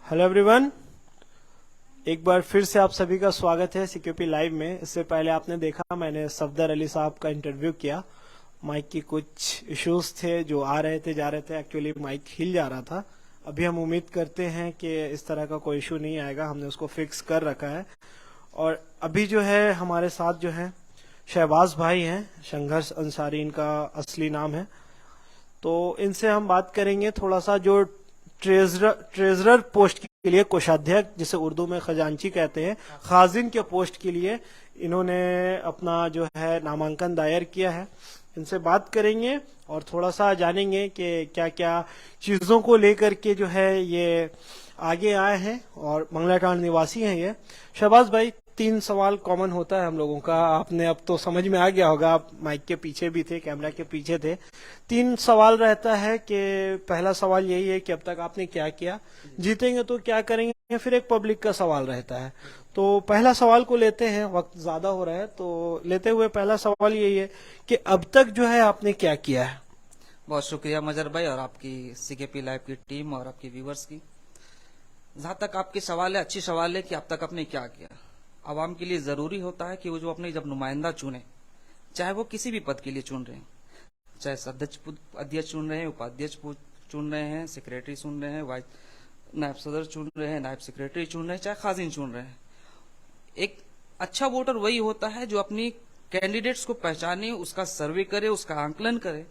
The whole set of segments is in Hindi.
हेलो एवरीवन, एक बार फिर से आप सभी का स्वागत है सीक्यूपी लाइव में। इससे पहले आपने देखा मैंने सफदर अली साहब का इंटरव्यू किया। माइक की कुछ इश्यूज थे जो आ रहे थे जा रहे थे, एक्चुअली माइक हिल जा रहा था। अभी हम उम्मीद करते हैं कि इस तरह का कोई इशू नहीं आएगा, हमने उसको फिक्स कर रखा है। और अभी जो है हमारे साथ जो है शहबाज भाई हैं, संघर्ष अंसारी इनका असली नाम है। तो इनसे हम बात करेंगे थोड़ा सा जो ट्रेजरर पोस्ट के लिए, कोषाध्यक्ष जिसे उर्दू में खजांची कहते हैं, खाजिन के पोस्ट के लिए इन्होंने अपना जो है नामांकन दायर किया है। इनसे बात करेंगे और थोड़ा सा जानेंगे कि क्या क्या चीजों को लेकर के जो है ये आगे आए हैं और मंगलाटांड निवासी हैं ये। शहबाज भाई, 3 सवाल कॉमन होता है हम लोगों का, आपने अब तो समझ में आ गया होगा, आप माइक के पीछे भी थे, कैमरा के पीछे थे। 3 सवाल रहता है कि पहला सवाल यही है कि अब तक आपने क्या किया, जीतेंगे तो क्या करेंगे, फिर एक पब्लिक का सवाल रहता है। तो पहला सवाल को लेते हैं, वक्त ज्यादा हो रहा है तो लेते हुए पहला सवाल यही है कि अब तक जो है आपने क्या किया है। बहुत शुक्रिया मजहर भाई और आपकी सीकेपी लाइव की टीम और आपकी व्यूवर्स की। जहां तक आपकी सवाल है, अच्छी सवाल है कि अब तक आपने क्या किया। आवाम के लिए जरूरी होता है कि वो जो अपने जब नुमाइंदा चुने, चाहे वो किसी भी पद के लिए चुन रहे हैं, चाहे अध्यक्ष चुन रहे हैं, उपाध्यक्ष चुन रहे हैं, सेक्रेटरी चुन रहे हैं, वाइस नायब सदर चुन रहे हैं, नायब सेक्रेटरी चुन रहे हैं, चाहे खाजिन चुन रहे हैं, एक अच्छा वोटर वही होता है जो अपनी कैंडिडेट्स को पहचाने, उसका सर्वे करे, उसका आंकलन करे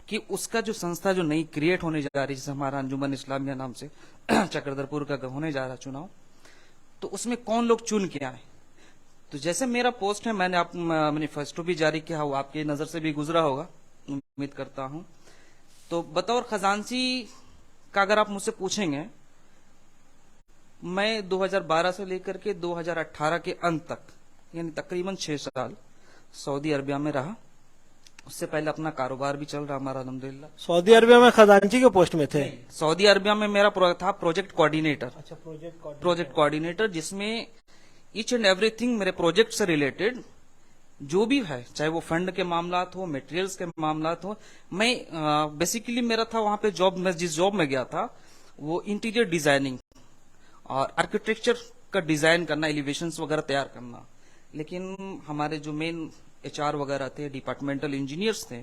कि उसका जो संस्था जो नई क्रिएट होने जा रही है, जैसे हमारा अंजुमन इस्लामिया नाम से चक्रधरपुर का होने जा रहा चुनाव, तो उसमें कौन लोग चुन के आए। तो जैसे मेरा पोस्ट है, मैंने मैनिफेस्टो भी जारी किया, वो आपकी नजर से भी गुजरा होगा, उम्मीद करता हूं। तो बतौर खजांची का अगर आप मुझसे पूछेंगे, मैं 2012 से लेकर के 2018 के अंत तक, यानी तकरीबन 6 साल सऊदी अरबिया में रहा। उससे पहले अपना कारोबार भी चल रहा हमारा अल्हम्दुलिल्लाह। सऊदी अरबिया में खजांची के पोस्ट में थे? सऊदी अरबिया में मेरा था प्रोजेक्ट कोऑर्डिनेटर। अच्छा, प्रोजेक्ट कोऑर्डिनेटर, जिसमें ईच एंड एवरीथिंग मेरे प्रोजेक्ट से रिलेटेड जो भी है, चाहे वो फंड के मामलात हो, मटेरियल्स के मामलात हो, मैं बेसिकली मेरा था वहां पे जॉब, मैं जिस जॉब में गया था वो इंटीरियर डिजाइनिंग और आर्किटेक्चर का डिजाइन करना, एलिवेशंस वगैरह तैयार करना। लेकिन हमारे जो मेन एचआर वगैरह थे, डिपार्टमेंटल इंजीनियर्स थे,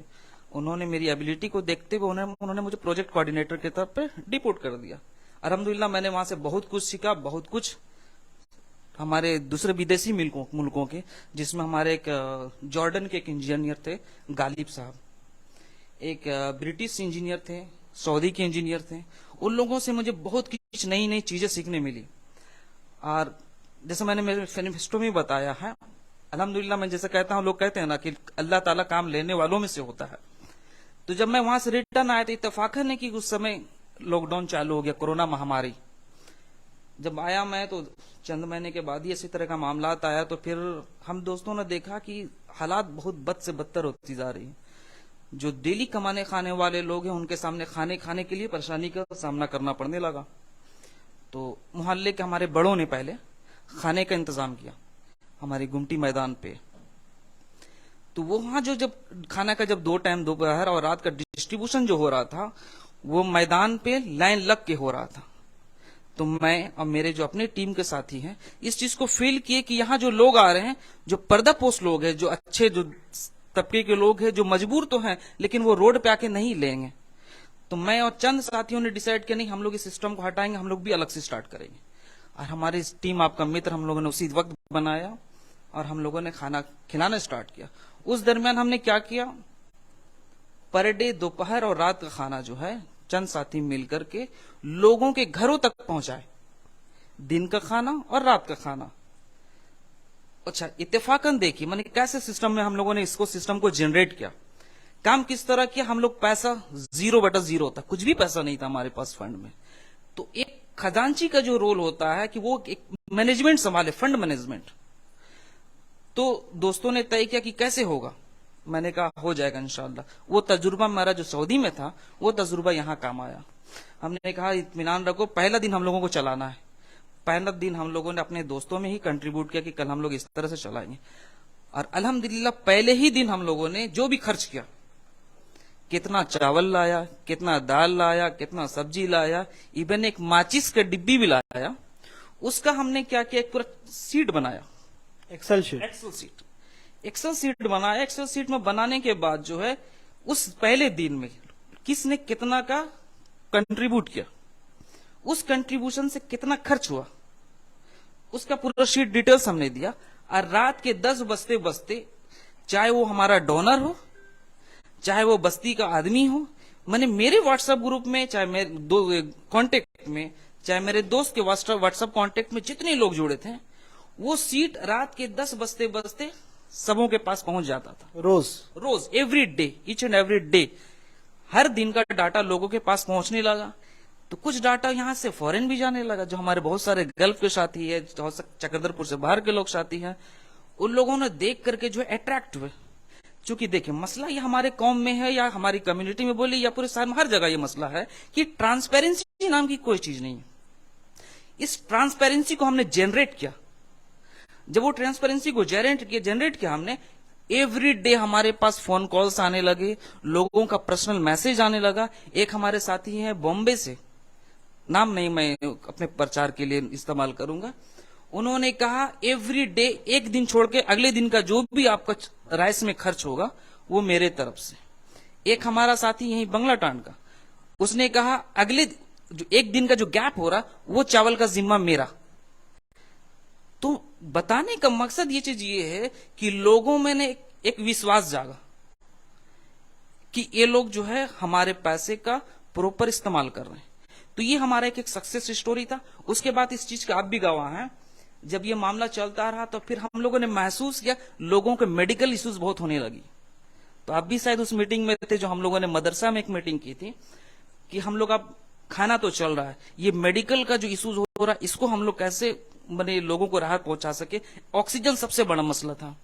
उन्होंने मेरी एबिलिटी को देखते हुए उन्होंने मुझे प्रोजेक्ट कोऑर्डिनेटर के तौर पे डिपोर्ट कर दिया। अल्हम्दुलिल्लाह मैंने वहां से बहुत कुछ सीखा, बहुत कुछ हमारे दूसरे विदेशी मुल्कों के, जिसमें हमारे एक जॉर्डन के एक इंजीनियर थे गालिब साहब, एक ब्रिटिश इंजीनियर थे, सऊदी के इंजीनियर थे। उन लोगों से मुझे बहुत कुछ नई नई चीजें सीखने मिली। और जैसे मैंने मेरे मैनिफेस्टो में बताया है, अल्हम्दुलिल्लाह मैं जैसे कहता हूं, लोग कहते हैं ना कि अल्लाह ताला काम लेने वालों में से होता है। तो जब मैं वहां से रिटर्न आया था, इत्तेफाकन है कि उस समय लॉकडाउन चालू हो गया, कोरोना महामारी। जब आया मैं तो चंद महीने के बाद ही इसी तरह का मामला आया, तो फिर हम दोस्तों ने देखा कि हालात बहुत बद से बदतर होती जा रही है। जो डेली कमाने खाने वाले लोग हैं, उनके सामने खाने के लिए परेशानी का सामना करना पड़ने लगा। तो मोहल्ले के हमारे बड़ों ने पहले खाने का इंतजाम किया हमारे गुमटी मैदान पे। तो वो वहां जो जब खाना का जब 2 टाइम, दोपहर और रात का डिस्ट्रीब्यूशन जो हो रहा था, वो मैदान पे लाइन लग के हो रहा था। तो मैं और मेरे जो अपने टीम के साथी हैं, इस चीज को फील किए कि यहाँ जो लोग आ रहे हैं, जो पर्दापोश लोग हैं, जो अच्छे जो तबके के लोग हैं, जो मजबूर तो हैं लेकिन वो रोड पे आके नहीं लेंगे। तो मैं और चंद साथियों ने डिसाइड किया, नहीं, हम लोग इस सिस्टम को हटाएंगे, हम लोग भी अलग से स्टार्ट करेंगे। और हमारी टीम, आपका मित्र, हम लोगों ने उसी वक्त बनाया और हम लोगों ने खाना खिलाना स्टार्ट किया। उस दरमियान हमने क्या किया, पर डे दोपहर और रात का खाना जो है चंद साथी मिलकर के लोगों के घरों तक पहुंचाए, दिन का खाना और रात का खाना। अच्छा, इत्तेफाकन देखिए मैंने कैसे सिस्टम में हम लोगों ने इसको सिस्टम को जनरेट किया, काम किस तरह किया। हम लोग पैसा 0/0 था, कुछ भी पैसा नहीं था हमारे पास फंड में। तो एक खजांची का जो रोल होता है कि वो एक मैनेजमेंट संभाले, फंड मैनेजमेंट। तो दोस्तों ने तय किया कि कैसे होगा। मैंने कहा हो जाएगा इंशाल्लाह। वो तजुर्बा मेरा जो सऊदी में था, वो तजुर्बा यहाँ काम आया। हमने कहा इत्मीनान रखो, पहला दिन हम लोगों को चलाना है। पहला दिन हम लोगों ने अपने दोस्तों में ही कंट्रीब्यूट किया कि कल हम लोग इस तरह से चलाएंगे। और अल्हम्दुलिल्लाह पहले ही दिन हम लोगों ने जो भी खर्च किया, कितना चावल लाया, कितना दाल लाया, कितना सब्जी लाया, इवन एक माचिस का डिब्बी भी लाया। उसका हमने क्या किया, एक पूरा सीट बनाया, एक्सेल शीट। एक्सेल सीट बनाया। एक्सेल सीट में बनाने के बाद जो है उस पहले दिन में किसने कितना का कंट्रीब्यूट किया, उस कंट्रीब्यूशन से कितना खर्च हुआ, उसका पूरा शीट डिटेल्स हमने दिया। और रात के 10 बजते बजते, चाहे वो हमारा डोनर हो, चाहे वो बस्ती का आदमी हो, मैंने मेरे व्हाट्सएप ग्रुप में, चाहे मेरे दो कांटेक्ट में, चाहे मेरे दोस्त के व्हाट्सएप कांटेक्ट में जितने लोग जुड़े थे, वो सीट रात के 10 बजते बजते सबों के पास पहुंच जाता था। रोज every day, each and every day, हर दिन का डाटा लोगों के पास पहुंचने लगा। तो कुछ डाटा यहां से फॉरेन भी जाने लगा, जो हमारे बहुत सारे गल्फ के साथी है, चक्रधरपुर से बाहर के लोग साथी हैं, उन लोगों ने देख करके जो अट्रैक्ट हुए। क्योंकि देखिए, मसला ये हमारे कौम में है या हमारी कम्युनिटी में बोले या पूरे शहर में, हर जगह ये मसला है कि ट्रांसपेरेंसी नाम की कोई चीज नहीं है। इस ट्रांसपेरेंसी को हमने जनरेट किया। जब वो ट्रांसपेरेंसी को जनरेट किया हमने, एवरी डे हमारे पास फोन कॉल्स आने लगे, लोगों का पर्सनल मैसेज आने लगा। एक हमारे साथी हैं बॉम्बे से, नाम नहीं मैं अपने प्रचार के लिए इस्तेमाल करूंगा, उन्होंने कहा एवरी डे, एक दिन छोड़ के अगले दिन का जो भी आपका राइस में खर्च होगा वो मेरे तरफ से। एक हमारा साथी यही बंगलाटांड का, उसने कहा अगले जो एक दिन का जो गैप हो रहा वो चावल का जिम्मा मेरा। तो बताने का मकसद ये चीज ये है कि लोगों में एक विश्वास जागा कि ये लोग जो है हमारे पैसे का प्रॉपर इस्तेमाल कर रहे हैं। तो ये हमारा एक सक्सेस स्टोरी था। उसके बाद इस चीज का आप भी गवाह हैं, जब ये मामला चलता रहा तो फिर हम लोगों ने महसूस किया लोगों के मेडिकल इश्यूज बहुत होने लगी। तो आप भी शायद उस मीटिंग में थे जो हम लोगों ने मदरसा में एक मीटिंग की थी कि हम लोग, अब खाना तो चल रहा है, ये मेडिकल का जो इश्यूज हो रहा है इसको हम लोग कैसे मैंने लोगों को राहत पहुंचा सके। ऑक्सीजन सबसे बड़ा मसला था।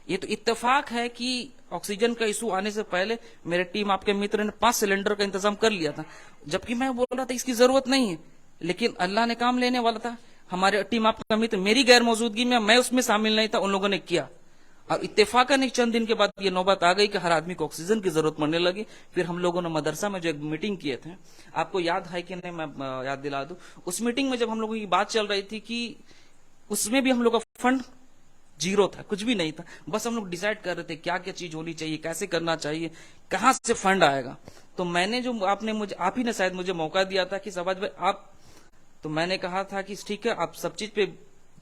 ये तो इत्तेफाक है कि ऑक्सीजन का इशू आने से पहले मेरे टीम आपके मित्र ने 5 सिलेंडर का इंतजाम कर लिया था, जबकि मैं बोल रहा था इसकी जरूरत नहीं है, लेकिन अल्लाह ने काम लेने वाला था। हमारे टीम आपका मित्र मेरी गैर मौजूदगी में, मैं उसमें शामिल नहीं था, उन लोगों ने किया। और इत्तेफाकन एक चंद दिन के बाद ये नौबत आ गई कि हर आदमी को ऑक्सीजन की जरूरत पड़ने लगी। फिर हम लोगों ने मदरसा में जो एक मीटिंग किए थे, आपको याद है कि नहीं, मैं याद दिला दूं। उस मीटिंग में जब हम लोगों की बात चल रही थी कि उसमें भी हम लोग का फंड जीरो था, कुछ भी नहीं था, बस हम लोग डिसाइड कर रहे थे क्या क्या चीज होनी चाहिए, कैसे करना चाहिए, कहां से फंड आएगा। तो मैंने जो आप ही ने शायद मुझे मौका दिया था कि शहबाज भाई आप, तो मैंने कहा था कि ठीक है आप सब चीज पे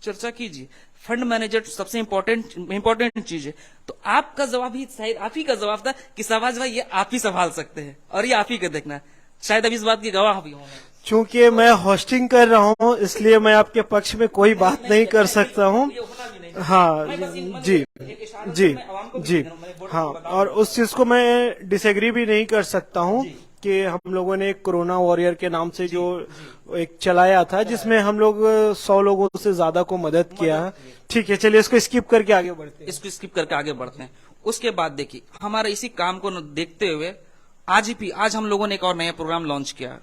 चर्चा कीजिए, फंड मैनेजर सबसे इंपॉर्टेंट चीज है। तो आपका जवाब ही शायद आप ही का जवाब था कि शहबाज भाई ये आप ही संभाल सकते हैं और ये आप ही का देखना है। शायद अब इस बात की गवाह भी होंगे। चूंकि मैं होस्टिंग कर रहा हूं इसलिए मैं आपके पक्ष में कोई बात नहीं कर सकता हूं। हाँ जी जी जी हाँ, और उस चीज को मैं डिसएग्री भी नहीं कर सकता हूं कि हम लोगों ने एक कोरोना वॉरियर के नाम से जो एक चलाया था जिसमें हम लोग 100 लोगों से ज्यादा को मदद किया। ठीक है, चलिए इसको स्किप करके आगे बढ़ते हैं। इसको स्किप करके आगे बढ़ते हैं। उसके बाद देखिए हमारे इसी काम को देखते हुए आज हम लोगों ने एक और नया प्रोग्राम लॉन्च किया।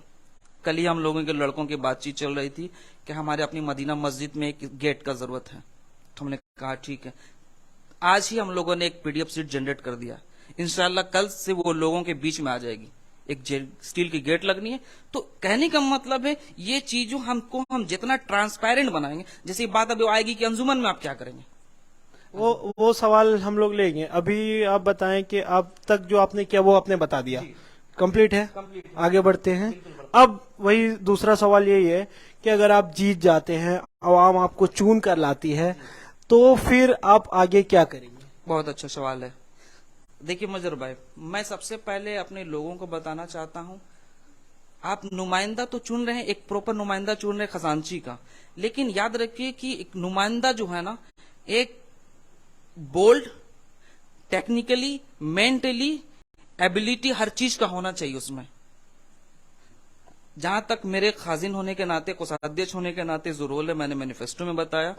कल ही हम लोगों के लड़कों की बातचीत चल रही थी कि हमारे अपनी मदीना मस्जिद में एक गेट का जरूरत है। तो हमने कहा ठीक है, आज ही हम लोगों ने एक पीडीएफ सीट जनरेट कर दिया। इंशाल्लाह कल से वो लोगों के बीच में आ जाएगी। एक स्टील की गेट लगनी है। तो कहने का मतलब है ये चीजों हम जितना ट्रांसपेरेंट बनाएंगे, जैसे बात अभी आएगी कि अंजुमन में आप क्या करेंगे, वो सवाल हम लोग लेंगे। अभी आप बताएं कि अब तक जो आपने किया वो आपने बता दिया, कंप्लीट है, आगे बढ़ते हैं। अब वही दूसरा सवाल यही है कि अगर आप जीत जाते हैं, आवाम आपको चुन कर लाती है, तो फिर आप आगे क्या करेंगे? बहुत अच्छा सवाल है। देखिए मजर भाई, मैं सबसे पहले अपने लोगों को बताना चाहता हूं, आप नुमाइंदा तो चुन रहे हैं, एक प्रॉपर नुमाइंदा चुन रहे हैं खजांची का, लेकिन याद रखिए कि एक नुमाइंदा जो है ना, एक बोल्ड, टेक्निकली, मेंटली, एबिलिटी हर चीज का होना चाहिए उसमें। जहां तक मेरे खाजिन होने के नाते, कोषाध्यक्ष होने के नाते जो रोल है, मैंने मैनिफेस्टो में बताया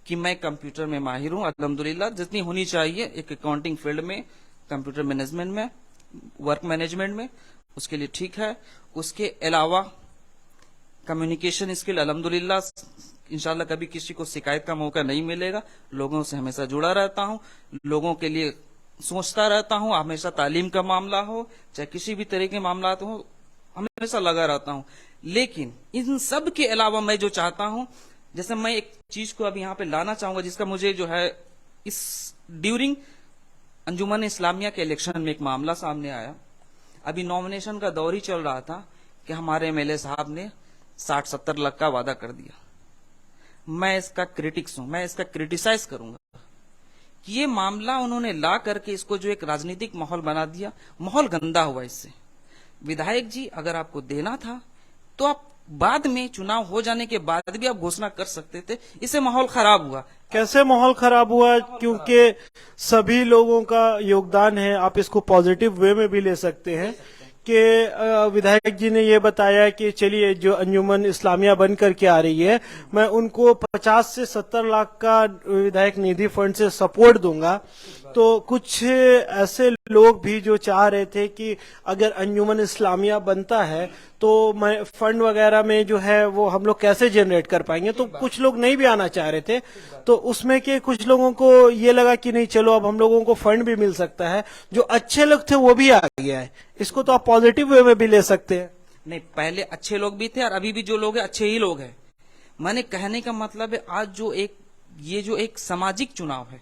कि मैं कंप्यूटर में माहिर हूं अल्हम्दुलिल्लाह, जितनी होनी चाहिए एक अकाउंटिंग फील्ड में, कंप्यूटर मैनेजमेंट में, वर्क मैनेजमेंट में, उसके लिए ठीक है। उसके अलावा कम्युनिकेशन स्किल अल्हम्दुलिल्लाह, इंशाल्लाह कभी किसी को शिकायत का मौका नहीं मिलेगा, लोगों से हमेशा जुड़ा रहता हूं, लोगों के लिए सोचता रहता हूँ, हमेशा तालीम का मामला हो चाहे किसी भी तरह के मामला हो, हमेशा लगा रहता हूँ। लेकिन इन सब के अलावा मैं जो चाहता हूँ, जैसे मैं एक चीज को अभी यहाँ पे लाना चाहूंगा, जिसका मुझे जो है इस ड्यूरिंग अंजुमन इस्लामिया के इलेक्शन में एक मामला सामने आया। अभी नॉमिनेशन का दौर ही चल रहा था कि हमारे एमएलए साहब ने 60-70 लाख का वादा कर दिया। मैं इसका क्रिटिक्स हूं, मैं इसका क्रिटिसाइज करूंगा कि ये मामला उन्होंने ला करके इसको जो एक राजनीतिक माहौल बना दिया, माहौल गंदा हुआ इससे। विधायक जी, अगर आपको देना था तो आप बाद में चुनाव हो जाने के बाद भी आप घोषणा कर सकते थे, इससे माहौल खराब हुआ। कैसे माहौल खराब हुआ? क्योंकि सभी लोगों का योगदान है, आप इसको पॉजिटिव वे में भी ले सकते हैं कि विधायक जी ने ये बताया कि चलिए जो अंजुमन इस्लामिया बन करके आ रही है, मैं उनको 50 से 70 लाख का विधायक निधि फंड से सपोर्ट दूंगा। तो कुछ ऐसे लोग भी जो चाह रहे थे कि अगर अंजुमन इस्लामिया बनता है तो मैं फंड वगैरह में जो है वो हम लोग कैसे जनरेट कर पाएंगे, तो कुछ लोग नहीं भी आना चाह रहे थे। तो उसमें के कुछ लोगों को ये लगा कि नहीं चलो अब हम लोगों को फंड भी मिल सकता है, जो अच्छे लोग थे वो भी आ गया है। इसको तो आप पॉजिटिव वे में भी ले सकते हैं। नहीं, पहले अच्छे लोग भी थे और अभी भी जो लोग हैं अच्छे ही लोग हैं। मैंने कहने का मतलब है, आज जो ये जो एक सामाजिक चुनाव है,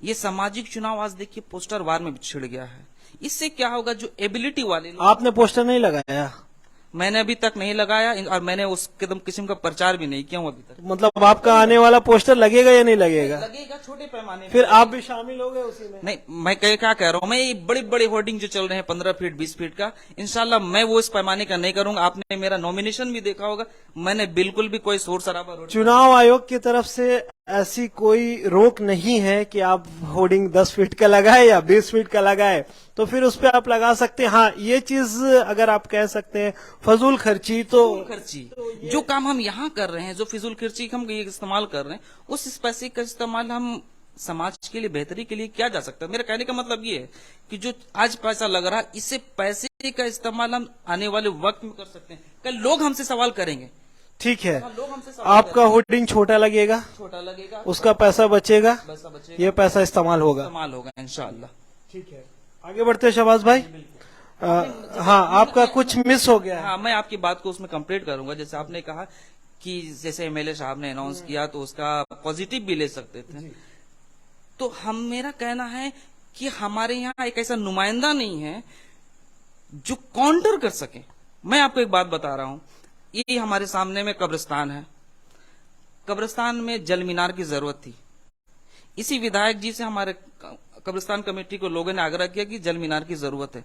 ये सामाजिक चुनाव आज देखिए पोस्टर वार में छिड़ गया है। इससे क्या होगा, जो एबिलिटी वाले लोग, आपने पोस्टर नहीं लगाया? मैंने अभी तक नहीं लगाया और मैंने उस किस्म का प्रचार भी नहीं किया हूं अभी तक। मतलब आपका आने वाला पोस्टर लगेगा या नहीं लगेगा? लगेगा छोटे पैमाने में। फिर आप भी शामिल हो गए उसी में? नहीं, मैं क्या कह रहा हूं, मैं ये बड़े बड़े होर्डिंग जो चल रहे हैं 15 फीट 20 फीट का, इंशाल्लाह मैं वो इस पैमाने का नहीं करूंगा। आपने मेरा नॉमिनेशन भी देखा होगा, मैंने बिल्कुल भी कोई शोर शराबा। चुनाव आयोग की तरफ से ऐसी कोई रोक नहीं है कि आप होर्डिंग 10 फीट का लगाए या 20 फीट का लगाए, तो फिर उस पर आप लगा सकते हैं। हाँ, ये चीज अगर आप कह सकते हैं फजूल खर्ची, तो जो काम हम यहाँ कर रहे हैं, जो फिजूल खर्ची हम ये इस्तेमाल कर रहे हैं, उस पैसे का इस्तेमाल हम समाज के लिए, बेहतरी के लिए किया जा सकता है। मेरा कहने का मतलब ये है कि जो आज पैसा लग रहा है, इससे पैसे का इस्तेमाल हम आने वाले वक्त में कर सकते हैं। कल लोग हमसे सवाल करेंगे। ठीक है, आपका होर्डिंग छोटा लगेगा, उसका पैसा बचेगा, ये पैसा इस्तेमाल होगा इंशाअल्लाह। ठीक है, आगे बढ़ते हैं शहबाज भाई। हाँ, आपका कुछ मिस हो गया है। हाँ, मैं आपकी बात को उसमें कंप्लीट करूंगा। जैसे आपने कहा कि जैसे एमएलए साहब ने अनाउंस किया तो उसका पॉजिटिव भी ले सकते थे, तो मेरा कहना है कि हमारे यहाँ एक ऐसा नुमाइंदा नहीं है जो काउंटर कर सके। मैं आपको एक बात बता रहा हूं, ये हमारे सामने में कब्रिस्तान है, कब्रिस्तान में जल मीनार की जरूरत थी। इसी विधायक जी से हमारे कब्रिस्तान कमेटी को लोगों ने आग्रह किया कि जल मीनार की जरूरत है।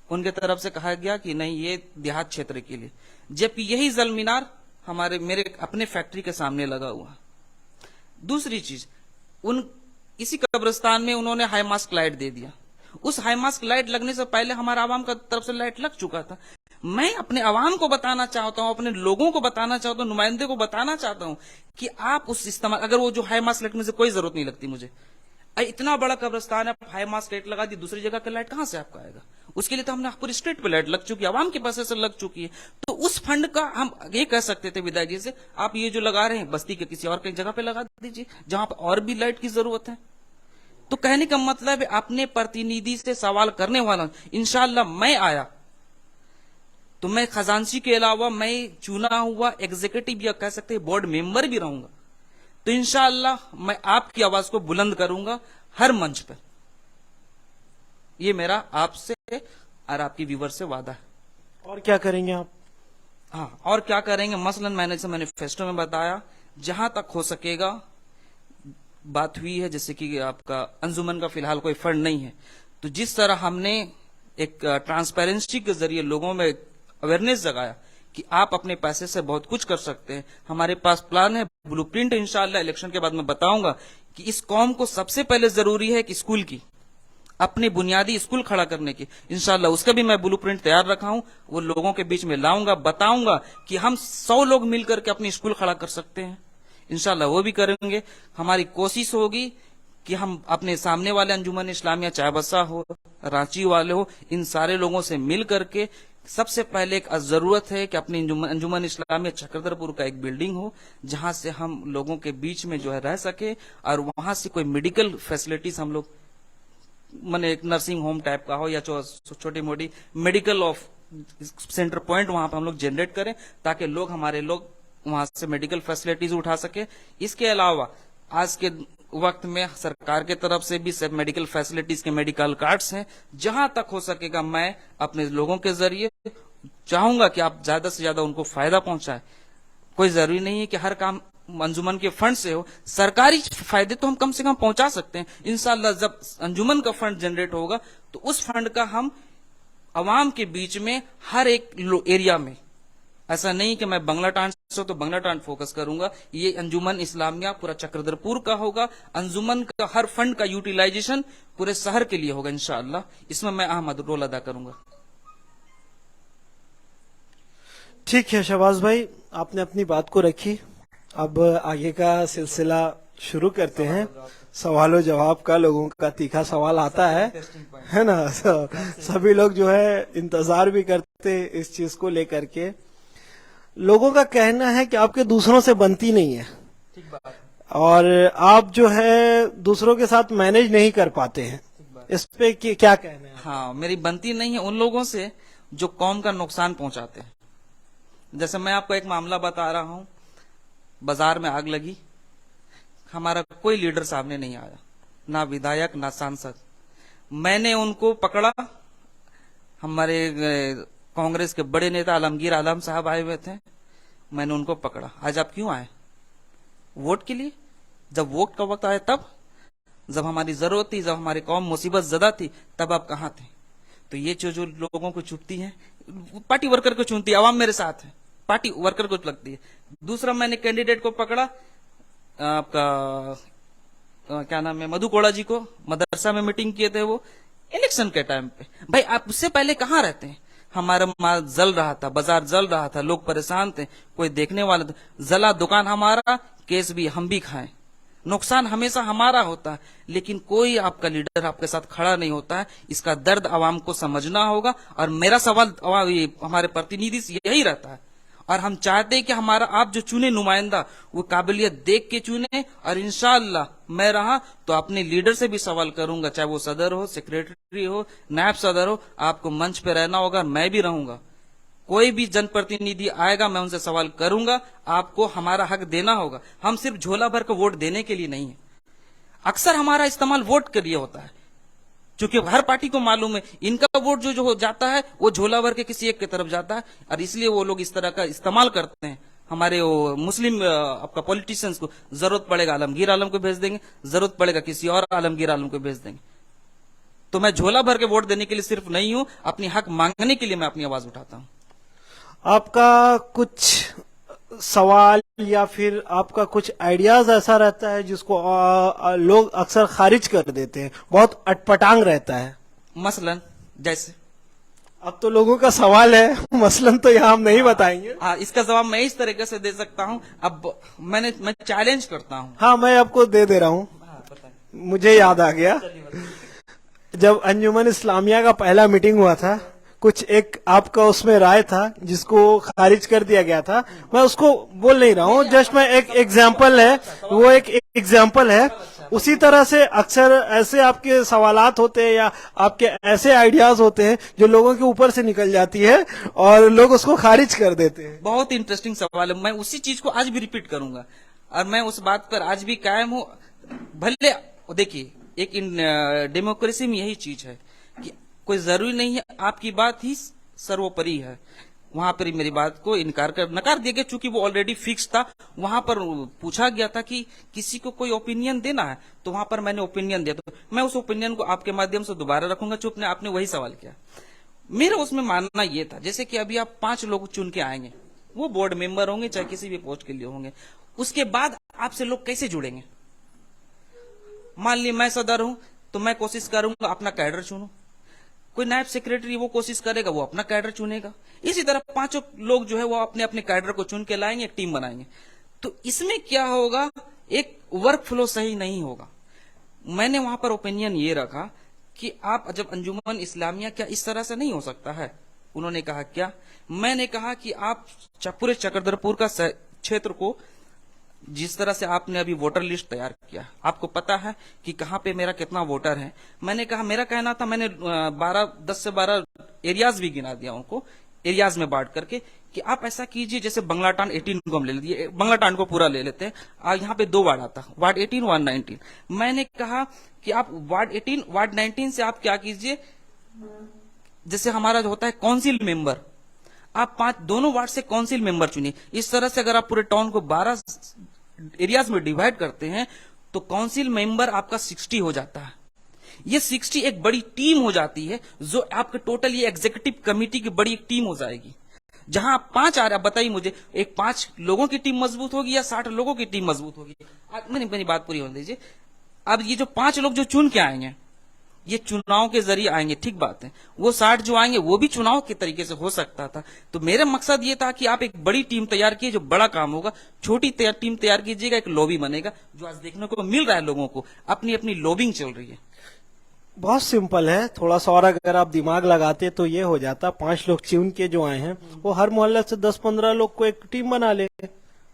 उनके तरफ से कहा गया कि नहीं, ये देहात क्षेत्र के लिए, जबकि यही जल मीनार मेरे अपने फैक्ट्री के सामने लगा हुआ। दूसरी चीज, इसी कब्रिस्तान में उन्होंने हाई मास्क लाइट दे दिया। उस हाई मास्क लाइट लगने से पहले हमारा आवाम का तरफ से लाइट लग चुका था। मैं अपने आवाम को बताना चाहता हूं, अपने लोगों को बताना चाहता हूं, नुमाइंदे को बताना चाहता हूं कि आप उस इस्तेमाल, अगर वो जो हाई मास्क लाइट में से कोई जरूरत नहीं लगती मुझे, इतना बड़ा कब्रिस्तान है, हाई मास्क लाइट लगा दी, दूसरी जगह का लाइट कहां से आपका आएगा? उसके लिए तो हमने पूरी स्ट्रीट पे लाइट लग चुकी है, आवाम के पैसे से लग चुकी है। तो उस फंड का हम ये कह सकते थे विधायक जी से, आप ये जो लगा रहे हैं बस्ती के किसी और जगह पे लगा दीजिए जहां पर और भी लाइट की जरूरत है। तो कहने का मतलब है, अपने प्रतिनिधि से सवाल करने वाला, इंशाल्लाह मैं आया तो मैं खजांची के अलावा मैं चुना हुआ एग्जीक्यूटिव या कह सकते हैं बोर्ड मेंबर भी रहूंगा, तो इंशाअल्लाह मैं आपकी आवाज को बुलंद करूंगा हर मंच पर। ये मेरा आपसे और आपकी व्यूवर से वादा है। और क्या करेंगे आप? हाँ, और क्या करेंगे, मसलन मैंने जैसे मैनिफेस्टो में बताया, जहां तक हो सकेगा बात हुई है, जैसे कि आपका अंजुमन का फिलहाल कोई फंड नहीं है, तो जिस तरह हमने एक ट्रांसपेरेंसी के जरिए लोगों में अवेयरनेस जगाया कि आप अपने पैसे से बहुत कुछ कर सकते हैं, हमारे पास प्लान है, ब्लूप्रिंट इंशाअल्लाह इलेक्शन के बाद मैं बताऊंगा कि इस कौम को सबसे पहले जरूरी है कि स्कूल की, अपने बुनियादी स्कूल खड़ा करने की, इंशाअल्लाह उसका भी मैं ब्लूप्रिंट तैयार रखा हूं, वो लोगों के बीच में लाऊंगा, बताऊंगा कि हम 100 लोग मिलकर के अपनी स्कूल खड़ा कर सकते हैं। इंशाअल्लाह वो भी करेंगे। हमारी कोशिश होगी कि हम अपने सामने वाले अंजुमन इस्लामिया, चाहे बसा हो, रांची वाले हो, इन सारे लोगों से मिल करके सबसे पहले एक जरूरत है कि अपनी अंजुमन इस्लामिया चक्रधरपुर का एक बिल्डिंग हो, जहां से हम लोगों के बीच में जो है रह सके, और वहां से कोई मेडिकल फैसिलिटीज हम लोग माने एक नर्सिंग होम टाइप का हो या छोटी मोटी मेडिकल ऑफ सेंटर पॉइंट वहां पर हम लोग जनरेट करें, ताकि हमारे लोग वहां से मेडिकल फैसिलिटीज उठा सके। इसके अलावा आज के वक्त में सरकार के तरफ से भी सब मेडिकल फैसिलिटीज के मेडिकल कार्ड्स हैं। जहां तक हो सकेगा मैं अपने लोगों के जरिए चाहूंगा कि आप ज्यादा से ज्यादा उनको फायदा पहुंचाएं। कोई जरूरी नहीं है कि हर काम अंजुमन के फंड से हो, सरकारी फायदे तो हम कम से कम पहुंचा सकते हैं। इंशाल्लाह जब अंजुमन का फंड जनरेट होगा तो उस फंड का हम अवाम के बीच में हर एक एरिया में, ऐसा नहीं कि मैं बंगला टांड से तो बंगला टांड फोकस करूंगा, ये अंजुमन इस्लामिया पूरा चक्रधरपुर का होगा। अंजुमन का हर फंड का यूटिलाइजेशन पूरे शहर के लिए होगा इंशाअल्लाह। इसमें मैं अहम रोल अदा करूंगा। ठीक है शहबाज भाई, आपने अपनी बात को रखी। अब आगे का सिलसिला शुरू करते हैं। सवालों जवाब का, लोगों का तीखा सवाल आता है ना। सभी लोग जो है इंतजार भी करते हैं इस चीज को लेकर के। लोगों का कहना है कि आपके दूसरों से बनती नहीं है, ठीक बात, और आप जो है दूसरों के साथ मैनेज नहीं कर पाते हैं। इस पे क्या कहना है? हाँ, मेरी बनती नहीं है उन लोगों से जो कौम का नुकसान पहुंचाते हैं। जैसे मैं आपको एक मामला बता रहा हूं, बाजार में आग लगी, हमारा कोई लीडर सामने नहीं आया, ना विधायक ना सांसद। मैंने उनको पकड़ा, हमारे कांग्रेस के बड़े नेता आलमगीर आलम साहब आए हुए थे, मैंने उनको पकड़ा। आज आप क्यों आए? वोट के लिए। जब वोट का वक्त आया तब, जब हमारी जरूरत थी, जब हमारी कौम मुसीबत ज़दा थी, तब आप कहां थे? तो ये जो लोगों को चुभती है, पार्टी वर्कर को चुनती है, आवाम मेरे साथ है, पार्टी वर्कर को लगती है। दूसरा, मैंने कैंडिडेट को पकड़ा, आपका क्या नाम है, मधु कोड़ा जी को, मदरसा में मीटिंग किए थे वो इलेक्शन के टाइम पे। भाई आप उससे पहले कहां रहते हैं? हमारा माल जल रहा था, बाजार जल रहा था, लोग परेशान थे, कोई देखने वाला था। जला दुकान हमारा, केस भी हम भी खाएं, नुकसान हमेशा हमारा होता है, लेकिन कोई आपका लीडर आपके साथ खड़ा नहीं होता है। इसका दर्द आवाम को समझना होगा। और मेरा सवाल हमारे प्रतिनिधि से यही रहता है, और हम चाहते हैं कि हमारा आप जो चुने नुमाइंदा, वो काबिलियत देख के चुने। और इंशाअल्लाह मैं रहा तो अपने लीडर से भी सवाल करूंगा, चाहे वो सदर हो, सेक्रेटरी हो, नायब सदर हो, आपको मंच पे रहना होगा, मैं भी रहूंगा। कोई भी जनप्रतिनिधि आएगा, मैं उनसे सवाल करूंगा, आपको हमारा हक देना होगा। हम सिर्फ झोला भर के वोट देने के लिए नहीं है। अक्सर हमारा इस्तेमाल वोट के लिए होता है, क्योंकि हर पार्टी को मालूम है इनका वोट जो हो जाता है वो झोला भर के किसी एक की तरफ जाता है, और इसलिए वो लोग इस तरह का इस्तेमाल करते हैं। हमारे वो मुस्लिम आपका पॉलिटिशियंस को जरूरत पड़ेगा आलमगीर आलम को भेज देंगे, जरूरत पड़ेगा किसी और आलमगीर आलम को भेज देंगे। तो मैं झोला भर के वोट देने के लिए सिर्फ नहीं हूं, अपनी हक मांगने के लिए मैं अपनी आवाज उठाता हूं। आपका कुछ सवाल या फिर आपका कुछ आइडियाज ऐसा रहता है जिसको लोग अक्सर खारिज कर देते हैं, बहुत अटपटांग रहता है? मसलन जैसे, अब तो लोगों का सवाल है, मसलन तो यहाँ हम नहीं बताएंगे। हाँ, इसका जवाब मैं इस तरीके से दे सकता हूँ। अब मैं चैलेंज करता हूँ। हाँ, मैं आपको दे रहा हूँ। मुझे याद आ गया, जब अंजुमन इस्लामिया का पहला मीटिंग हुआ था, कुछ एक आपका उसमें राय था जिसको खारिज कर दिया गया था। मैं उसको बोल नहीं रहा हूँ, जस्ट मैं एक एग्जाम्पल है, वो एक एग्जाम्पल है। उसी तरह से अक्सर ऐसे आपके सवालात होते हैं या आपके ऐसे आइडियाज होते हैं जो लोगों के ऊपर से निकल जाती है और लोग उसको खारिज कर देते हैं। बहुत इंटरेस्टिंग सवाल है, मैं उसी चीज को आज भी रिपीट करूंगा, और मैं उस बात पर आज भी कायम हूँ। भले देखिए, एक डेमोक्रेसी में यही चीज है कि कोई जरूरी नहीं है आपकी बात ही सर्वोपरि है। वहां पर मेरी बात को नकार दिया गया, चूंकि वो ऑलरेडी फिक्स था। वहां पर पूछा गया था कि किसी को कोई ओपिनियन देना है, तो वहां पर मैंने ओपिनियन दिया। तो मैं उस ओपिनियन को आपके माध्यम से दोबारा रखूंगा। चुप ने आपने वही सवाल किया, मेरा उसमें मानना यह था, जैसे कि अभी आप 5 लोग चुन के आएंगे, वो बोर्ड मेंबर होंगे, चाहे किसी भी पोस्ट के लिए होंगे। उसके बाद आपसे लोग कैसे जुड़ेंगे? मान ली मैं सदर हूं तो मैं कोशिश करूंगा अपना कैडर चुनूं, कोई नायब सेक्रेटरी वो कोशिश करेगा, वो अपना कैडर चुनेगा। इसी तरह 5 लोग जो है वो अपने अपने कैडर को चुन के लाएंगे, एक टीम बनाएंगे। तो इसमें क्या होगा, एक वर्क फ्लो सही नहीं होगा। मैंने वहां पर ओपिनियन ये रखा कि आप जब अंजुमन इस्लामिया, क्या इस तरह से नहीं हो सकता है? उन्होंने कहा क्या? मैंने कहा कि आप पूरे चक्रधरपुर का क्षेत्र को जिस तरह से आपने अभी वोटर लिस्ट तैयार किया, आपको पता है कि कहाँ पे मेरा कितना वोटर है। मैंने कहा, मेरा कहना था, मैंने 10 से 12 एरियाज भी गिना दिया उनको, एरियाज में बांट करके, कि आप ऐसा कीजिए, जैसे बंगलाटांड 18 को हम ले लीजिए, बंगलाटांड को पूरा ले लेते हैं। यहाँ पे 2 वार्ड आता, वार्ड 18, वार्ड 19। मैंने कहा कि आप वार्ड 18, वार्ड 19 से आप क्या कीजिए, जैसे हमारा जो होता है काउंसिल मेंबर, आप 5 दोनों वार्ड से काउंसिल मेंबर चुनिए। इस तरह से अगर आप पूरे टाउन को 12 एरियाज में डिवाइड करते हैं तो काउंसिल मेंबर आपका 60 हो जाता है। ये 60 एक बड़ी टीम हो जाती है, जो आपके टोटल ये एग्जीक्यूटिव कमेटी की बड़ी एक टीम हो जाएगी। जहां आप 5 आ रहे, बताइए मुझे, एक 5 लोगों की टीम मजबूत होगी या 60 लोगों की टीम मजबूत होगी? मेरी बात पूरी होने दीजिए। अब ये जो 5 लोग जो चुन के आएंगे, ये चुनाव के जरिए आएंगे, ठीक बात है। वो 60 जो आएंगे वो भी चुनाव के तरीके से हो सकता था। तो मेरा मकसद ये था कि आप एक बड़ी टीम तैयार कीजिए, जो बड़ा काम होगा। छोटी टीम तैयार कीजिएगा, एक लॉबी बनेगा, जो आज देखने को मिल रहा है, लोगों को अपनी अपनी लॉबिंग चल रही है। बहुत सिंपल है, थोड़ा सा और अगर आप दिमाग लगाते तो ये हो जाता। 5 लोग चुन के जो आए हैं वो हर मोहल्ले से 10-15 लोग को एक टीम बना ले,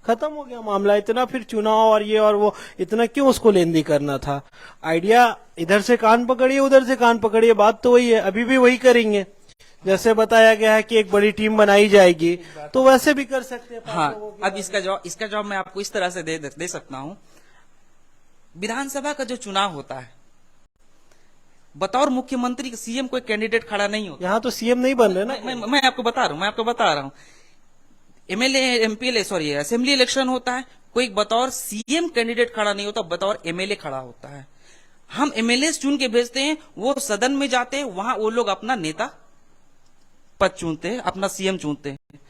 खत्म हो गया मामला। इतना फिर चुनाव और ये और वो, इतना क्यों उसको लेंदी करना था? आइडिया इधर से कान पकड़िए, उधर से कान पकड़िए, बात तो वही है। अभी भी वही करेंगे, जैसे बताया गया है कि एक बड़ी टीम बनाई जाएगी, तो वैसे भी कर सकते हैं। हाँ, अब इसका जवाब मैं आपको इस तरह से दे सकता हूं। विधानसभा का जो चुनाव होता है, बतौर मुख्यमंत्री सीएम कोई कैंडिडेट खड़ा नहीं होता। यहाँ तो सीएम नहीं बन रहे ना। मैं आपको बता रहा हूँ, एमएलए, एमपीएलए, सॉरी, असेंबली इलेक्शन होता है, कोई बतौर सीएम कैंडिडेट खड़ा नहीं होता, बतौर एमएलए खड़ा होता है। हम एमएलए चुन के भेजते हैं, वो सदन में जाते हैं, वहां वो लोग अपना नेता पद चुनते हैं, अपना सीएम चुनते हैं।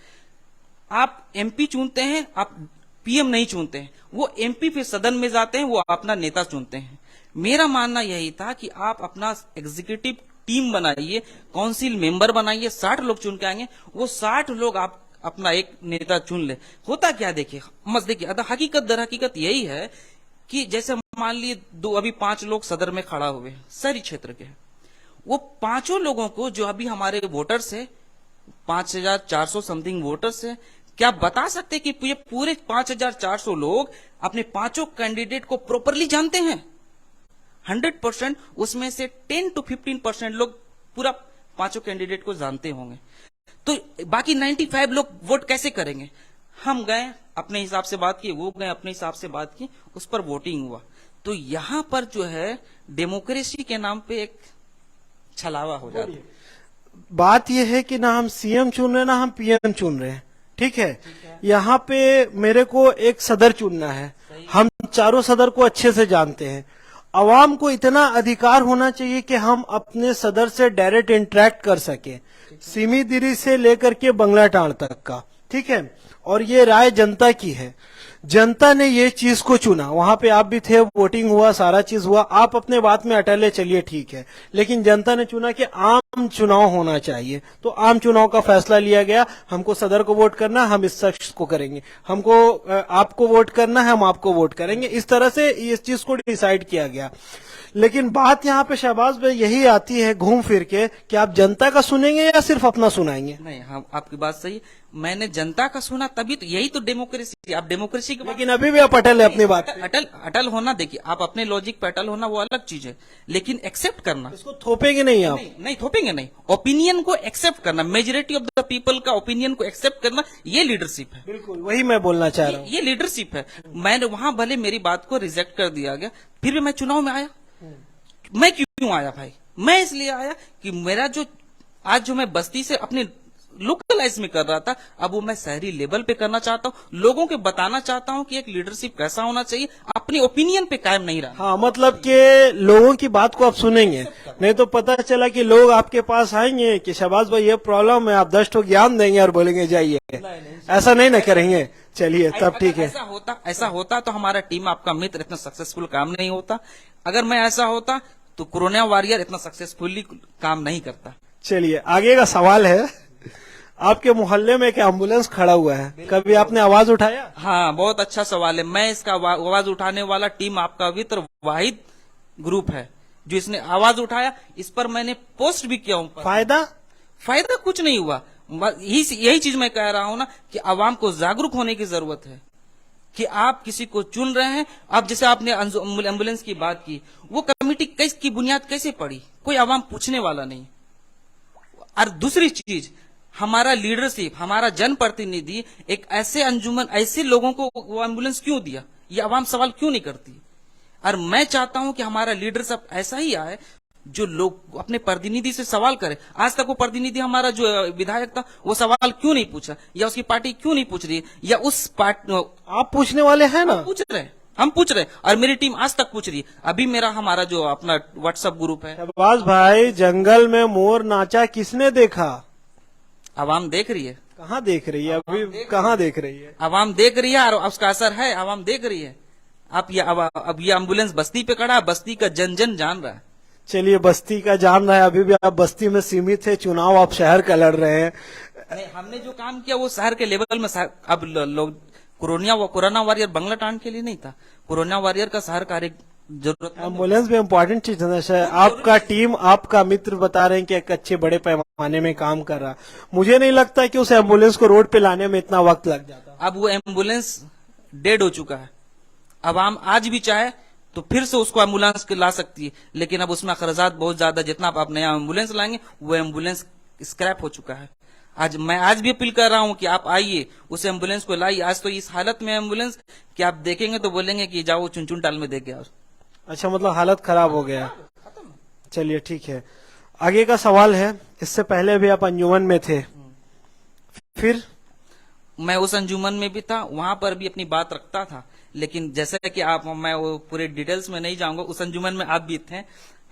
आप एमपी चुनते हैं, आप पीएम नहीं चुनते हैं। वो एमपी फिर सदन में जाते हैं, वो अपना नेता चुनते हैं। मेरा मानना यही था कि आप अपना एग्जीक्यूटिव टीम बनाइए, काउंसिल मेंबर बनाइए, 60 लोग चुन के आएंगे, वो 60 लोग आप अपना एक नेता चुन ले। होता क्या, देखिए, देखिए, हकीकत दर हकीकत यही है कि जैसे मान लिए अभी 5 लोग सदर में खड़ा हुए हैं, शहरी क्षेत्र के, वो 5 लोगों को, जो अभी हमारे वोटर्स है 5400 समथिंग वोटर्स है, क्या बता सकते कि ये पूरे 5400 लोग अपने 5 कैंडिडेट को प्रॉपरली जानते हैं? 100% उसमें से 10 to 15% लोग पूरा 5 कैंडिडेट को जानते होंगे। तो बाकी 95 लोग वोट कैसे करेंगे? हम गए, अपने हिसाब से बात की, वो गए अपने हिसाब से बात की, उस पर वोटिंग हुआ। तो यहां पर जो है डेमोक्रेसी के नाम पे एक छलावा हो जाता है। बात यह है कि ना हम सीएम चुन रहे हैं, ना हम पीएम चुन रहे हैं, ठीक है। यहाँ पे मेरे को एक सदर चुनना है, हम चारों सदर को अच्छे से जानते हैं। अवाम को इतना अधिकार होना चाहिए कि हम अपने सदर से डायरेक्ट इंटरेक्ट कर सके, सीमीदिरी से लेकर के बंगलाटांड तक का, ठीक है। और ये राय जनता की है, जनता ने ये चीज को चुना। वहां पे आप भी थे, वोटिंग हुआ, सारा चीज हुआ, आप अपने बात में अटल है, चलिए ठीक है। लेकिन जनता ने चुना कि आम चुनाव होना चाहिए, तो आम चुनाव का फैसला लिया गया। हमको सदर को वोट करना, हम इस शख्स को करेंगे, हमको आपको वोट करना है, हम आपको वोट करेंगे। इस तरह से इस चीज को डिसाइड किया गया। लेकिन बात यहाँ पे शहबाज भाई यही आती है घूम फिर के कि आप जनता का सुनेंगे या सिर्फ अपना सुनाएंगे? नहीं, हाँ, आपकी बात सही। मैंने जनता का सुना, तभी तो, यही तो डेमोक्रेसी। आप डेमोक्रेसी के, लेकिन अभी भी आप अटल है अपनी बात पे। अटल होना, देखिए, आप अपने लॉजिक पे अटल होना वो अलग चीज है, लेकिन एक्सेप्ट करना, इसको थोपेंगे नहीं आप? नहीं थोपेंगे नहीं। ओपिनियन को एक्सेप्ट करना, मेजोरिटी ऑफ द पीपल का ओपिनियन को एक्सेप्ट करना, ये लीडरशिप है। बिल्कुल वही मैं बोलना चाह रहा हूँ, ये लीडरशिप है। मैंने वहां भले मेरी बात को रिजेक्ट कर दिया गया, फिर भी मैं चुनाव में आया। मैं क्यों आया भाई? मैं इसलिए आया कि मेरा जो आज जो मैं बस्ती से अपने लोकलाइज में कर रहा था, अब वो मैं शहरी लेवल पे करना चाहता हूँ। लोगों के बताना चाहता हूँ कि एक लीडरशिप कैसा होना चाहिए, अपनी ओपिनियन पे कायम नहीं रहा। हाँ, मतलब कि लोगों की बात को आप सुनेंगे, नहीं तो पता चला कि लोग आपके पास आएंगे कि शहबाज भाई ये प्रॉब्लम है, आप 10 ठो ज्ञान देंगे और बोलेंगे जाइए। ऐसा नहीं ना करेंगे। चलिए, तब ठीक है। ऐसा होता तो हमारा टीम आपका मित्र इतना सक्सेसफुल काम नहीं होता। अगर मैं ऐसा होता तो कोरोना वॉरियर इतना सक्सेसफुली काम नहीं करता। चलिए, आगे का सवाल है, आपके मोहल्ले में एक एम्बुलेंस खड़ा हुआ है, कभी आपने आवाज उठाया? हाँ, बहुत अच्छा सवाल है। मैं इसका आवाज उठाने वाला टीम आपका मित्र वाहिद ग्रुप है जो इसने आवाज उठाया। इस पर मैंने पोस्ट भी किया हूँ। फायदा कुछ नहीं हुआ। यही चीज मैं कह रहा हूँ ना कि आवाम को जागरूक होने की जरूरत है। कि आप किसी को चुन रहे हैं। अब जैसे आपने एम्बुलेंस की बात की, वो कमेटी की बुनियाद कैसे पड़ी? कोई आवाम पूछने वाला नहीं। और दूसरी चीज, हमारा लीडरशिप, हमारा जनप्रतिनिधि एक ऐसे अंजुमन, ऐसे लोगों को वो एम्बुलेंस क्यों दिया, ये आवाम सवाल क्यों नहीं करती? और मैं चाहता हूं कि हमारा लीडरशिप ऐसा ही आए जो लोग अपने प्रतिनिधि से सवाल करे। आज तक वो प्रतिनिधि हमारा जो विधायक था, वो सवाल क्यों नहीं पूछा, या उसकी पार्टी क्यों नहीं पूछ रही, या उस पार्टी आप पूछने वाले हैं ना? हम पूछ रहे, और मेरी टीम आज तक पूछ रही है। अभी मेरा हमारा जो अपना व्हाट्सएप ग्रुप है, शहबाज भाई, जंगल में मोर नाचा किसने देखा? आवाम देख रही है। कहाँ देख रही है? अभी कहाँ देख रही है? आवाम देख रही है, और उसका असर है, आवाम देख रही है। अब ये एम्बुलेंस बस्ती पे खड़ा है, बस्ती का जन जन जान रहा है। चलिए, बस्ती का जान रहा है, अभी भी आप बस्ती में सीमित है, चुनाव आप शहर का लड़ रहे हैं। नहीं, हमने जो काम किया वो शहर के लेवल में। अब लोग कोरोना वॉरियर बंगला टांड के लिए नहीं था, कोरोना वॉरियर का शहर कार्य जरूरत। एम्बुलेंस भी इम्पोर्टेंट चीज है। आपका टीम, आपका मित्र बता रहे हैं कि एक अच्छे बड़े पैमाने में काम कर रहा है। मुझे नहीं लगता कि उस एम्बुलेंस को रोड पे लाने में इतना वक्त लग जाता। अब वो एम्बुलेंस डेड हो चुका है। अब हम आज भी चाहे तो फिर से उसको एम्बुलेंस ला सकती है, लेकिन अब उसमें खर्चात बहुत ज्यादा। जितना आप नया एम्बुलेंस लाएंगे, वो एम्बुलेंस स्क्रैप हो चुका है। मैं आज भी अपील कर रहा हूं कि आप आइए, उस एम्बुलेंस को लाइए। आज तो इस हालत में एम्बुलेंस कि आप देखेंगे तो बोलेंगे कि जाओ चुनचुन टाल में देख गया। अच्छा, मतलब हालत खराब हो गया। चलिए ठीक है, आगे का सवाल है। इससे पहले भी आप अंजुमन में थे, फिर? मैं उस अंजुमन में भी था, वहां पर भी अपनी बात रखता था, लेकिन जैसे कि मैं वो पूरे डिटेल्स में नहीं जाऊंगा। उस अंजुमन में आप भी थे,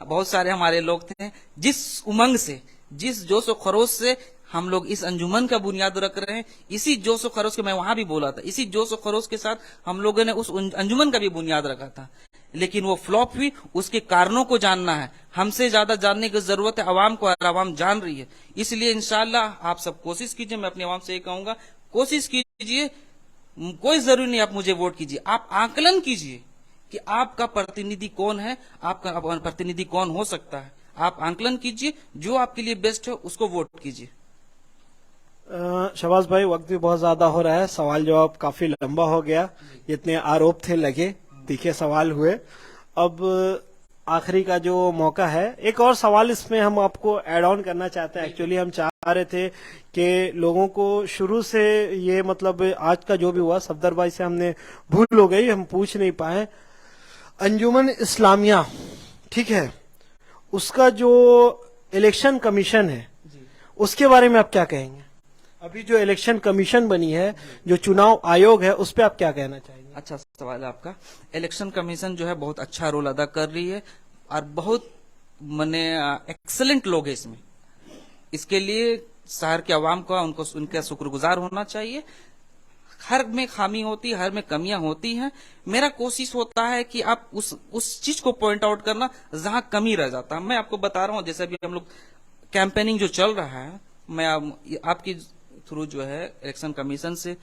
बहुत सारे हमारे लोग थे। जिस उमंग से, जिस जोश और खरोश से हम लोग इस अंजुमन का बुनियाद रख रहे हैं, इसी जोश और खरोश के, मैं वहां भी बोला था, इसी जोश और खरोश के साथ हम लोगों ने उस अंजुमन का भी बुनियाद रखा था। लेकिन वो फ्लॉप हुई। उसके कारणों को जानना है, हमसे ज्यादा जानने की जरूरत है आवाम को, और आवाम जान रही है। इसलिए इंशाल्लाह आप सब कोशिश कीजिए। मैं अपने आवाम से ये कहूंगा, कोशिश कीजिए। कोई जरूरी नहीं आप मुझे वोट कीजिए, आप आकलन कीजिए कि आपका प्रतिनिधि कौन है, आपका प्रतिनिधि कौन हो सकता है। आप आकलन कीजिए, जो आपके लिए बेस्ट है उसको वोट कीजिए। शहबाज भाई, वक्त भी बहुत ज्यादा हो रहा है, सवाल जवाब काफी लंबा हो गया, जितने आरोप थे लगे, तीखे सवाल हुए। अब आखिरी का जो मौका है, एक और सवाल इसमें हम आपको ऐड ऑन करना चाहते हैं। एक्चुअली हम चाह रहे थे कि लोगों को शुरू से ये, मतलब आज का जो भी हुआ, सफदर भाई से हमने भूल हो गई, हम पूछ नहीं पाए। अंजुमन इस्लामिया, ठीक है, उसका जो इलेक्शन कमीशन है, उसके बारे में आप क्या कहेंगे? अभी जो इलेक्शन कमीशन बनी है, जो चुनाव आयोग है, उस पर आप क्या कहना चाहेंगे? अच्छा सवाल है आपका। इलेक्शन कमीशन जो है बहुत अच्छा रोल अदा कर रही है, और बहुत मने एक्सेलेंट लोग हैं इसमें। इसके लिए शहर के आवाम को उनको उनका शुक्रगुजार होना चाहिए। हर में खामी होती है, हर में कमियां होती हैं। मेरा कोशिश होता है कि आप उस चीज को पॉइंट आउट करना जहां कमी रह जाता है। मैं आपको बता रहा हूं, जैसे अभी हम लोग कैंपेनिंग जो चल रहा है, मैं आपकी थ्रू जो है इलेक्शन कमीशन से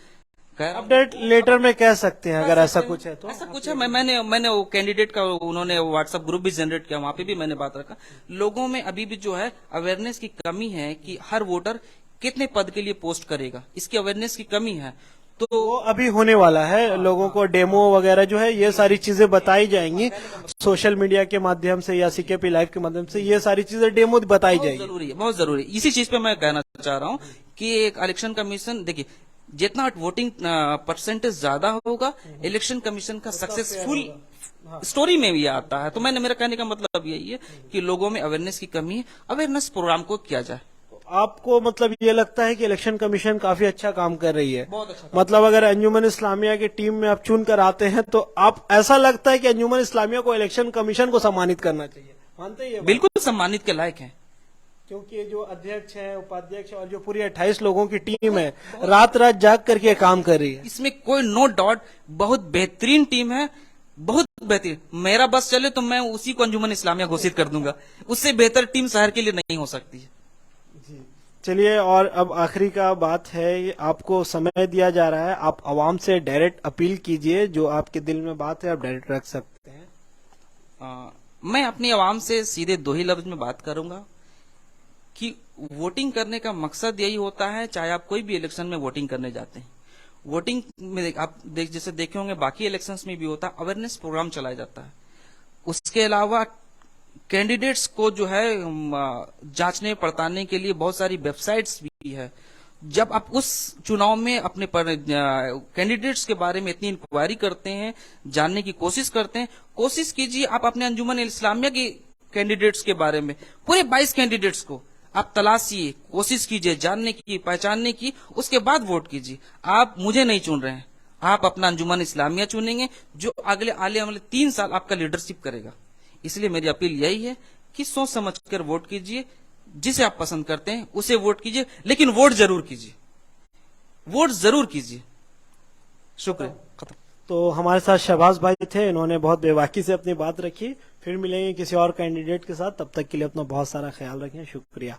अपडेट लेटर में कह सकते हैं, अगर ऐसा कुछ है तो। ऐसा कुछ है, मैंने वो कैंडिडेट का उन्होंने व्हाट्सएप ग्रुप भी जनरेट किया, वहां पे भी मैंने बात रखा। लोगों में अभी भी जो है अवेयरनेस की कमी है कि हर वोटर कितने पद के लिए पोस्ट करेगा, इसकी अवेयरनेस की कमी है। तो वो अभी होने वाला है, लोगों को डेमो वगैरह जो है, ये सारी चीजें बताई जाएंगी सोशल मीडिया के माध्यम से या सीकेपी लाइव के माध्यम से। ये सारी चीजें डेमो बताई जाएगी। जरूरी है, बहुत जरूरी है। इसी चीज पे मैं कहना चाह रहा हूँ कि एक इलेक्शन कमीशन, देखिए जितना वोटिंग परसेंटेज ज्यादा होगा, इलेक्शन कमीशन का सक्सेसफुल स्टोरी में भी आता है। तो मेरा कहने का मतलब यही है कि लोगों में अवेयरनेस की कमी है, अवेयरनेस प्रोग्राम को किया जाए। आपको मतलब ये लगता है कि इलेक्शन कमीशन काफी अच्छा काम कर रही है? बहुत अच्छा। मतलब अगर अंजुमन इस्लामिया की टीम में आप चुन कर आते हैं, तो आप, ऐसा लगता है कि अंजुमन इस्लामिया को इलेक्शन कमीशन को सम्मानित करना चाहिए, मानते हैं? बिल्कुल सम्मानित के लायक है, क्योंकि जो अध्यक्ष है, उपाध्यक्ष और जो पूरी 28 लोगों की टीम है, रात रात जाग करके काम कर रही है। इसमें कोई नो डाउट, बहुत बेहतरीन टीम है, बहुत बेहतरीन। मेरा बस चले तो मैं उसी को अंजुमन इस्लामिया घोषित कर दूंगा। उससे बेहतर टीम शहर के लिए नहीं हो सकती है। चलिए, और अब आखिरी का बात है, आपको समय दिया जा रहा है, आप आवाम से डायरेक्ट अपील कीजिए, जो आपके दिल में बात है आप डायरेक्ट रख सकते हैं। मैं अपनी आवाम से सीधे दो ही लफ्ज में बात करूंगा कि वोटिंग करने का मकसद यही होता है, चाहे आप कोई भी इलेक्शन में वोटिंग करने जाते हैं, वोटिंग में आप जैसे देखे होंगे बाकी इलेक्शंस में भी होता है, अवेयरनेस प्रोग्राम चलाया जाता है। उसके अलावा कैंडिडेट्स को जो है जांचने पड़तालने के लिए बहुत सारी वेबसाइट्स भी है। जब आप उस चुनाव में अपने कैंडिडेट्स के बारे में इतनी इंक्वायरी करते हैं, जानने की कोशिश करते हैं, कोशिश कीजिए आप अपने अंजुमन इस्लामिया के कैंडिडेट्स के बारे में, पूरे 22 कैंडिडेट्स को आप तलाशिए, कोशिश कीजिए जानने की, पहचानने की, उसके बाद वोट कीजिए। आप मुझे नहीं चुन रहे हैं, आप अपना अंजुमन इस्लामिया चुनेंगे जो अगले आने वाले 3 साल आपका लीडरशिप करेगा। इसलिए मेरी अपील यही है कि सोच समझकर वोट कीजिए, जिसे आप पसंद करते हैं उसे वोट कीजिए, लेकिन वोट जरूर कीजिए, वोट जरूर कीजिए। शुक्रिया, खत्म। तो हमारे साथ शहबाज भाई थे, इन्होंने बहुत बेबाकी से अपनी बात रखी। फिर मिलेंगे किसी और कैंडिडेट के साथ, तब तक के लिए अपना बहुत सारा ख्याल रखें। शुक्रिया।